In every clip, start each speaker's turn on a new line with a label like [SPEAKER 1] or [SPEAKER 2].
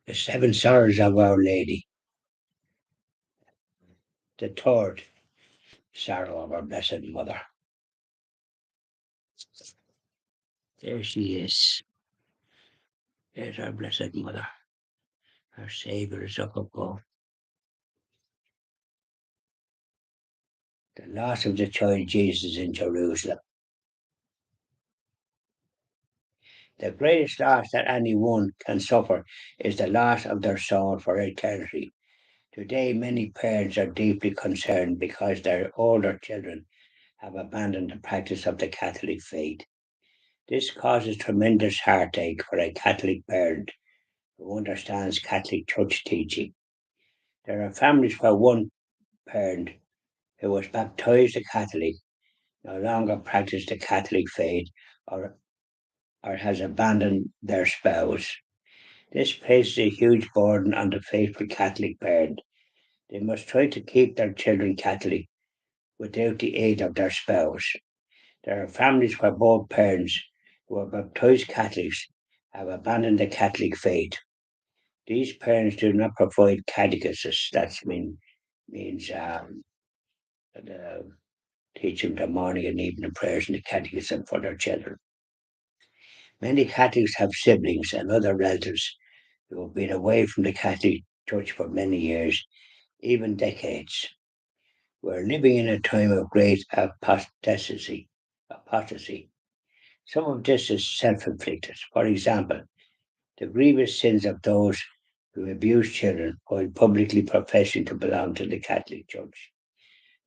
[SPEAKER 1] The Seven Sorrows of Our Lady, the third sorrow of our Blessed Mother. There she is. There's our Blessed Mother. Our Saviour is up above. The loss of the child Jesus in Jerusalem. The greatest loss that anyone can suffer is the loss of their soul for eternity. Today, many parents are deeply concerned because their older children have abandoned the practice of the Catholic faith. This causes tremendous heartache for a Catholic parent who understands Catholic Church teaching. There are families where one parent who was baptized a Catholic no longer practices the Catholic faith or has abandoned their spouse. This places a huge burden on the faithful Catholic parent. They must try to keep their children Catholic without the aid of their spouse. There are families where both parents who are baptized Catholics have abandoned the Catholic faith. These parents do not provide catechists. That means teaching the morning and evening prayers and the catechism for their children. Many Catholics have siblings and other relatives who have been away from the Catholic Church for many years, even decades. We're living in a time of great apostasy. Some of this is self-inflicted. For example, the grievous sins of those who abuse children while publicly professing to belong to the Catholic Church.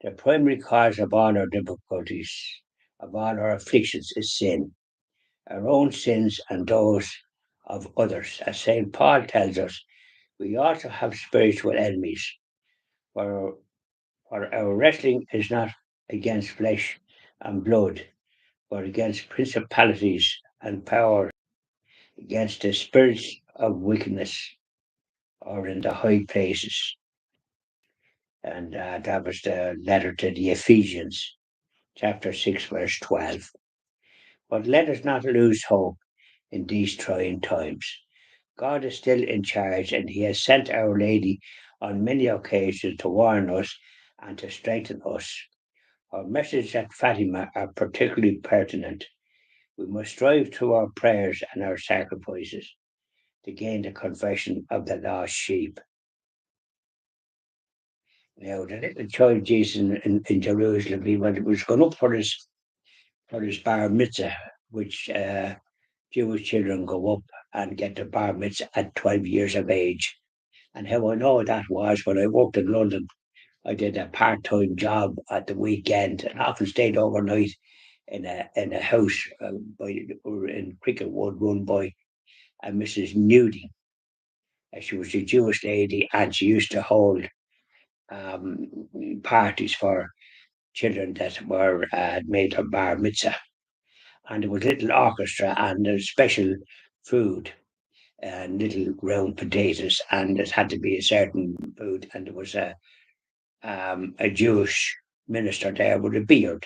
[SPEAKER 1] The primary cause of all our difficulties, of all our afflictions, is sin. Our own sins and those of others. As St. Paul tells us, we also have spiritual enemies, for our wrestling is not against flesh and blood, but against principalities and powers, against the spirits of wickedness or in the high places. And that was the letter to the Ephesians, chapter 6, verse 12. But let us not lose hope in these trying times. God is still in charge, and He has sent Our Lady on many occasions to warn us and to strengthen us. Our messages at Fatima are particularly pertinent. We must strive through our prayers and our sacrifices to gain the conversion of the lost sheep. Now, the little child Jesus in Jerusalem, he was going up for his bar mitzvah, which Jewish children go up and get their bar mitzvah at 12 years of age. And how I know that was when I worked in London. I did a part-time job at the weekend and often stayed overnight in a house in Cricketwood run by Mrs. Nuding. She was a Jewish lady and she used to hold parties for children that were made of bar mitzvah. And there was little orchestra and there was special food and little round potatoes, and it had to be a certain food. And there was a Jewish minister there with a beard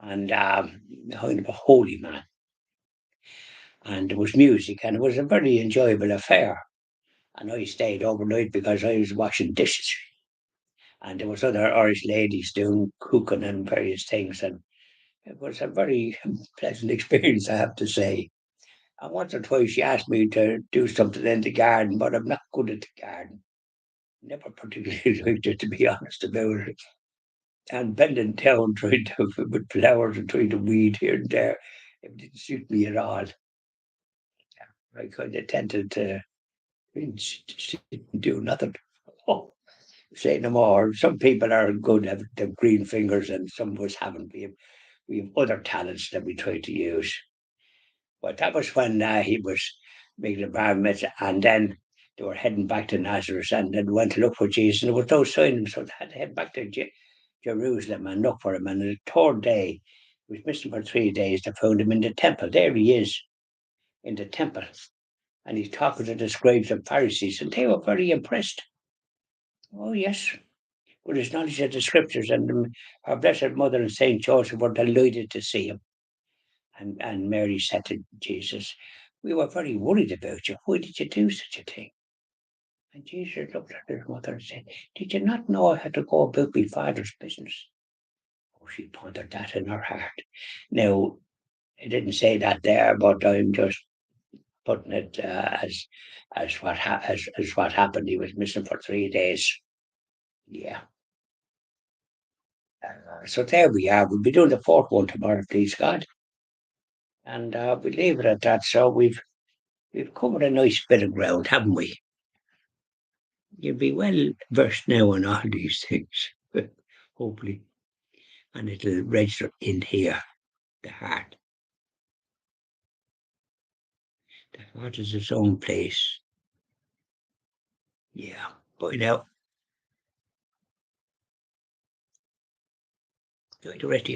[SPEAKER 1] and kind of a holy man. And there was music, and it was a very enjoyable affair. And I stayed overnight because I was washing dishes. And there was other Irish ladies doing cooking and various things, and it was a very pleasant experience, I have to say. And once or twice she asked me to do something in the garden, but I'm not good at the garden. Never particularly liked it, to be honest about it. And bending down trying to with flowers and trying to weed here and there, it didn't suit me at all. I kind of tended to do nothing. Oh, say no more. Some people are good at the green fingers, and some of us haven't. We have other talents that we try to use. But that was when he was making the bar mitzvah, and then they were heading back to Nazareth, and then went to look for Jesus, and there was no sign of him, so they had to head back to Jerusalem and look for him. And the third day, he was missing for 3 days. They found him in the temple. There he is in the temple, and he's talking to the scribes and Pharisees, and they were very impressed. Oh yes, with his knowledge of the scriptures, and our Blessed Mother and Saint Joseph were delighted to see him. And Mary said to Jesus, We were very worried about you. Why did you do such a thing? And Jesus looked at his mother and said, Did you not know I had to go about my father's business? Oh, she pondered that in her heart. Now, I didn't say that there, but I'm just putting it as what happened. He was missing for 3 days. Yeah. So there we are. We'll be doing the fourth one tomorrow, please God, and we'll leave it at that. So we've covered a nice bit of ground, haven't we? You'll be well versed now on all these things, hopefully, and it'll register in here, the heart. The heart is its own place. Yeah. But now, directly